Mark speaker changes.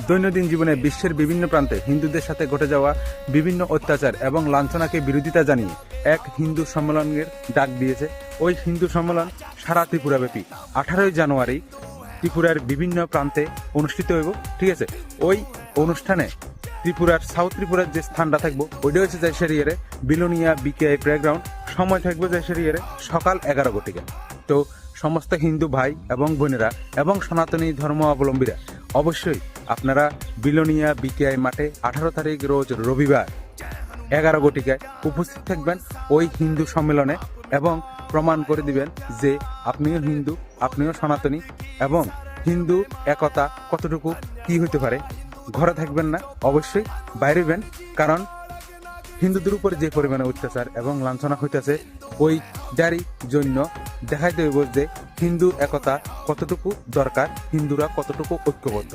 Speaker 1: দৈনন্দিন জীবনে বিশ্বের বিভিন্ন প্রান্তে হিন্দুদের সাথে ঘটে যাওয়া বিভিন্ন অত্যাচার এবং লাঞ্ছনাকে বিরোধিতা জানিয়ে এক হিন্দু সম্মেলনের ডাক দিয়েছে। ওই হিন্দু সম্মেলন সারা ত্রিপুরাব্যাপী 18ই জানুয়ারি ত্রিপুরার বিভিন্ন প্রান্তে অনুষ্ঠিত হইব। ঠিক আছে, ওই অনুষ্ঠানে ত্রিপুরার সাউথ ত্রিপুরার যে স্থানটা থাকবো ওইটা হচ্ছে জয়সেরিয়ারে বিলোনিয়া বিকেআই প্লেগ্রাউন্ড। সময় থাকবে জয়সেরিয়ারে সকাল 11 ঘটিকা। তো সমস্ত হিন্দু ভাই এবং বোনেরা এবং সনাতনী ধর্মাবলম্বীরা অবশ্যই আপনারা বিলোনিয়া বিকেআই মাঠে 18 তারিখ রোজ রবিবার 11 ঘটিকায় উপস্থিত থাকবেন ওই হিন্দু সম্মেলনে এবং প্রমাণ করে দিবেন যে আপনিও হিন্দু, আপনিও সনাতনী এবং হিন্দু একতা কতটুকু কি হইতে পারে। ঘরে থাকবেন না, অবশ্যই বাইরে হইবেন, কারণ হিন্দুদের উপর যে পরিমাণে অত্যাচার এবং লাঞ্ছনা হইতেছে ওই যারই জন্য দেখাইতে হইব যে হিন্দু একতা কতটুকু দরকার, হিন্দুরা কতটুকু ঐক্যবদ্ধ।